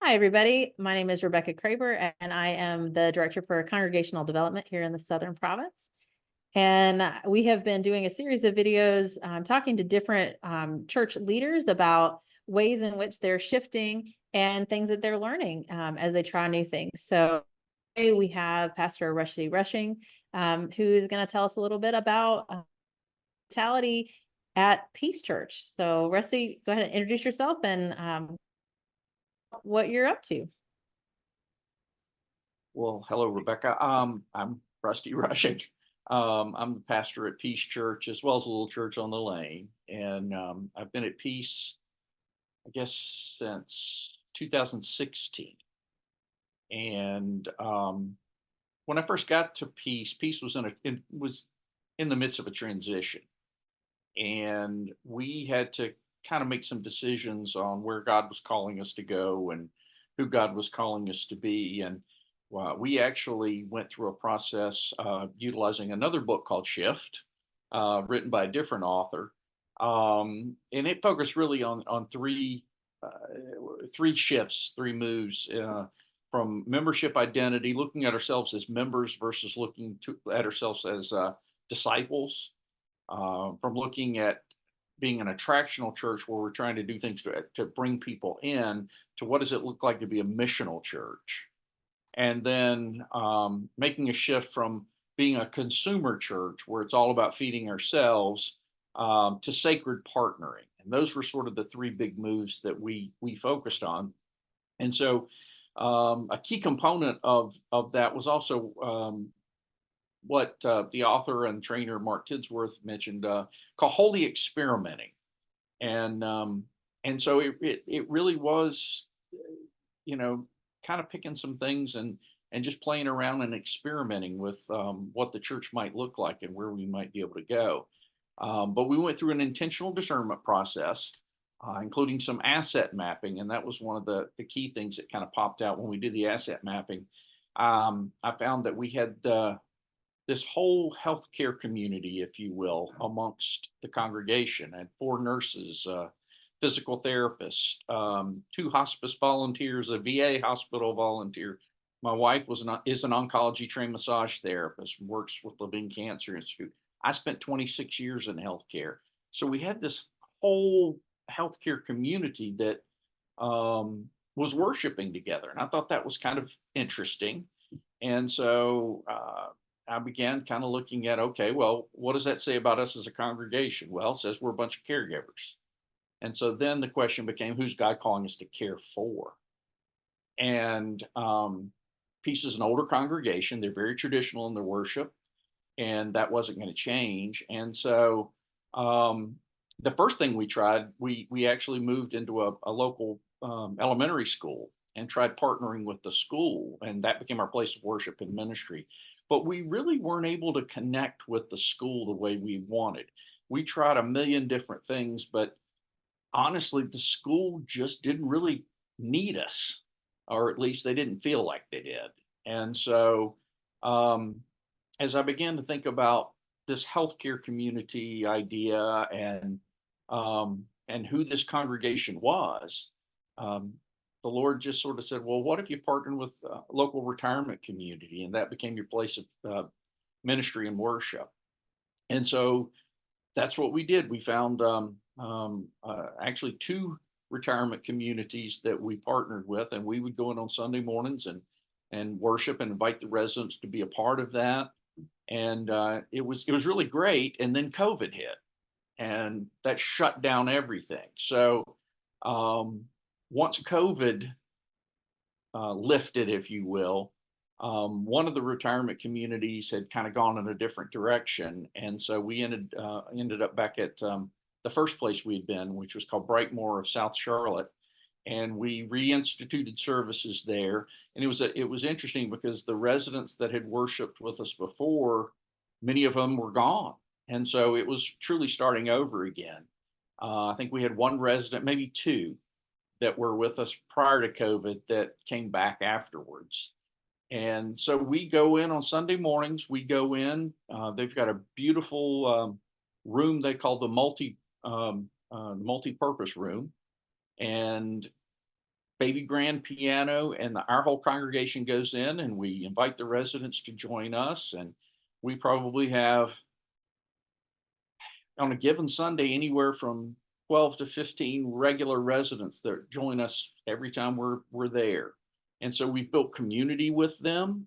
Hi, everybody. My name is Rebecca Kraber, and I am the Director for Congregational Development here in the Southern Province. And we have been doing a series of videos talking to different church leaders about ways in which they're shifting and things that they're learning as they try new things. So today we have Pastor Rusty Rushing, who is going to tell us a little bit about hospitality at Peace Church. So Rusty, go ahead and introduce yourself and what you're up to. Well, hello, Rebecca. I'm Rusty Rushing. I'm the pastor at Peace Church as well as a little church on the lane. And I've been at Peace, I guess, since 2016. And when I first got to Peace, Peace was was in the midst of a transition. And we had to kind of make some decisions on where God was calling us to go and who God was calling us to be. And we actually went through a process utilizing another book called Shift, written by a different author, and it focused really on three shifts, three moves from membership identity, looking at ourselves as members versus at ourselves as disciples, from looking at being an attractional church where we're trying to do things to bring people in, to what does it look like to be a missional church. And then making a shift from being a consumer church where it's all about feeding ourselves to sacred partnering. And those were sort of the three big moves that we focused on. And so a key component of that was also what the author and trainer Mark Tidsworth mentioned, called holy experimenting. And so it really was, you know, kind of picking some things and just playing around and experimenting with what the church might look like and where we might be able to go. But we went through an intentional discernment process, including some asset mapping, and that was one of the key things that kind of popped out when we did the asset mapping. I found that we had this whole healthcare community, if you will, amongst the congregation, and 4 nurses, physical therapists, 2 hospice volunteers, a VA hospital volunteer. My wife is an oncology trained massage therapist, works with Living Cancer Institute. I spent 26 years in healthcare. So we had this whole healthcare community that was worshiping together. And I thought that was kind of interesting. And so I began kind of looking at, okay, well, what does that say about us as a congregation? Well, it says we're a bunch of caregivers. And so then the question became, who's God calling us to care for? And Peace is an older congregation. They're very traditional in their worship, and that wasn't going to change. And so the first thing we tried, we actually moved into a local elementary school and tried partnering with the school, and that became our place of worship and ministry. But we really weren't able to connect with the school the way we wanted. We tried a million different things, but honestly, the school just didn't really need us, or at least they didn't feel like they did. And so, as I began to think about this healthcare community idea and who this congregation was, the Lord just sort of said, "Well, what if you partnered with a local retirement community, and that became your place of ministry and worship?" And so that's what we did. We found actually 2 retirement communities that we partnered with, and we would go in on Sunday mornings and worship and invite the residents to be a part of that. And it was really great. And then COVID hit, and that shut down everything. So once COVID lifted, if you will, one of the retirement communities had kind of gone in a different direction, and so we ended up back at the first place we had been, which was called Brightmoor of South Charlotte, and we reinstituted services there. And it was interesting because the residents that had worshipped with us before, many of them were gone, and so it was truly starting over again. I think we had 1 resident, maybe 2, that were with us prior to COVID that came back afterwards. And so we go in on Sunday mornings. We go in. They've got a beautiful room they call the multi-purpose room, and baby grand piano, and our whole congregation goes in, and we invite the residents to join us. And we probably have, on a given Sunday, anywhere from 12 to 15 regular residents that join us every time we're there. And so we've built community with them.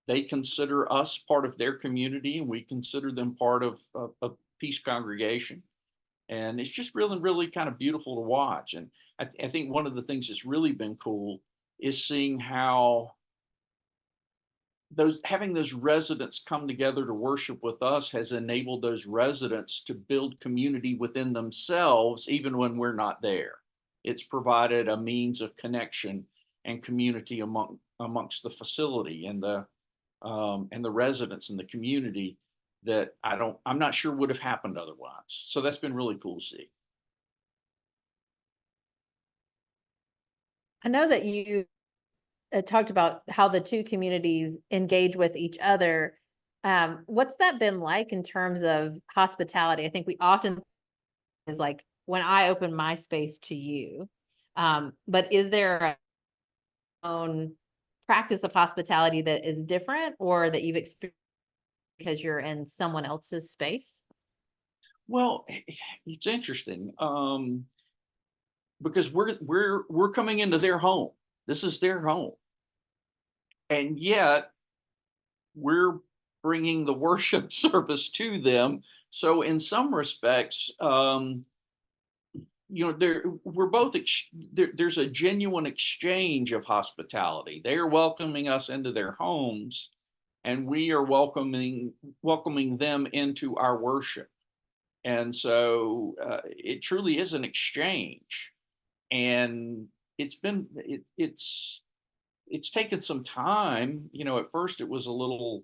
They consider us part of their community, and we consider them part of a Peace congregation. And it's just really, really kind of beautiful to watch. And I think one of the things that's really been cool is seeing how having those residents come together to worship with us has enabled those residents to build community within themselves, even when we're not there. It's provided a means of connection and community amongst the facility and the residents and the community that I'm not sure would have happened otherwise. So that's been really cool to see. I know that you talked about how the two communities engage with each other. What's that been like in terms of hospitality? I think we often is like when I open my space to you, but is there a own practice of hospitality that is different or that you've experienced because you're in someone else's space? Well, it's interesting because we're coming into their home. This is their home, and yet we're bringing the worship service to them. So in some respects, we're both there's a genuine exchange of hospitality. They are welcoming us into their homes, and we are welcoming them into our worship. And so it truly is an exchange, and it's taken some time. At first it was a little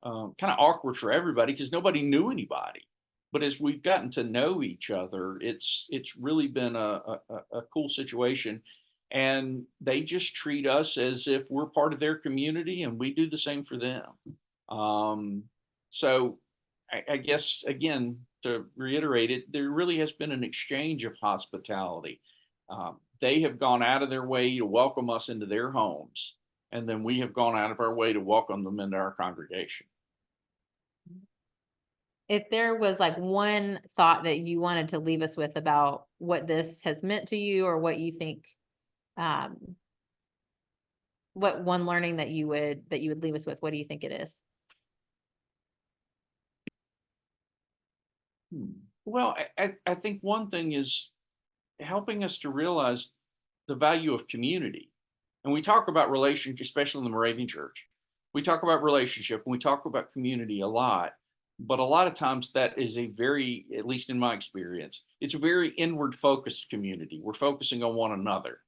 kind of awkward for everybody because nobody knew anybody. But as we've gotten to know each other, it's really been a cool situation. And they just treat us as if we're part of their community, and we do the same for them. So I guess, again, to reiterate it, there really has been an exchange of hospitality. They have gone out of their way to welcome us into their homes, and then we have gone out of our way to welcome them into our congregation. If there was like one thought that you wanted to leave us with about what this has meant to you, or what you think, what one learning that you would leave us with, what do you think it is? Well, I think one thing is helping us to realize the value of community. And we talk about relationship, especially in the Moravian Church. We talk about relationship and we talk about community a lot, but a lot of times that is a very, at least in my experience, it's a very inward focused community. We're focusing on one another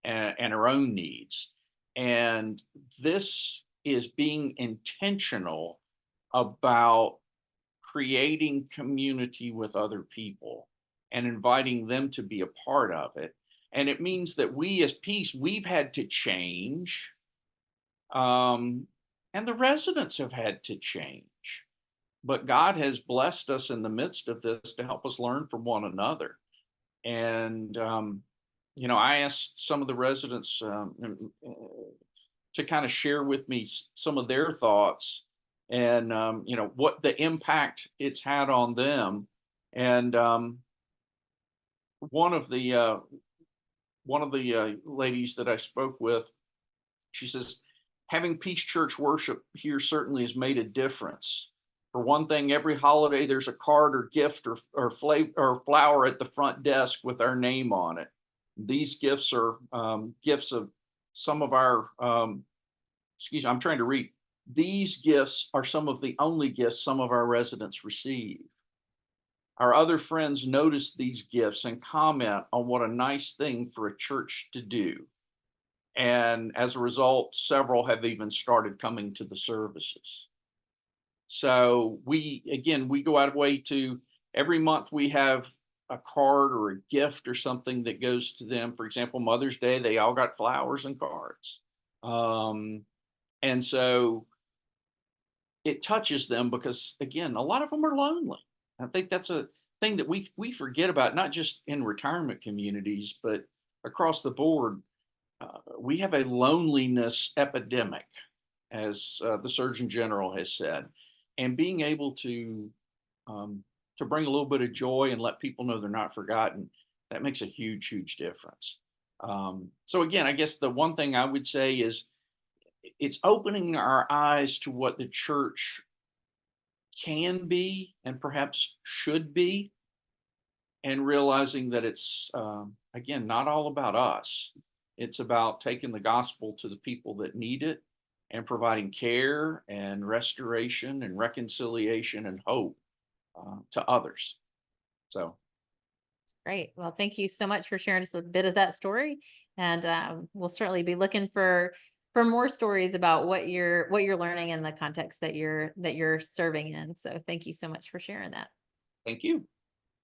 and our own needs. And this is being intentional about creating community with other people and inviting them to be a part of it. And it means that we as Peace, we've had to change, and the residents have had to change. But God has blessed us in the midst of this to help us learn from one another. And, I asked some of the residents to kind of share with me some of their thoughts and, what the impact it's had on them. And one of the ladies that I spoke with, she says, having Peace Church worship here certainly has made a difference. For one thing, every holiday there's a card or gift or flower at the front desk with our name on it. These gifts are gifts of some of our, I'm trying to read. These gifts are some of the only gifts some of our residents receive. Our other friends notice these gifts and comment on what a nice thing for a church to do. And as a result, several have even started coming to the services. So we go out of way to, every month we have a card or a gift or something that goes to them. For example, Mother's Day, they all got flowers and cards. And so it touches them because, again, a lot of them are lonely. I think that's a thing that we forget about, not just in retirement communities, but across the board, we have a loneliness epidemic, as the Surgeon General has said, and being able to bring a little bit of joy and let people know they're not forgotten, that makes a huge, huge difference. So again, I guess the one thing I would say is it's opening our eyes to what the church can be and perhaps should be, and realizing that it's again not all about us. It's about taking the gospel to the people that need it and providing care and restoration and reconciliation and hope to others. So Great. Well, thank you so much for sharing us a bit of that story. And we'll certainly be looking for more stories about what you're learning in the context that you're serving in. So thank you so much for sharing that. thank you.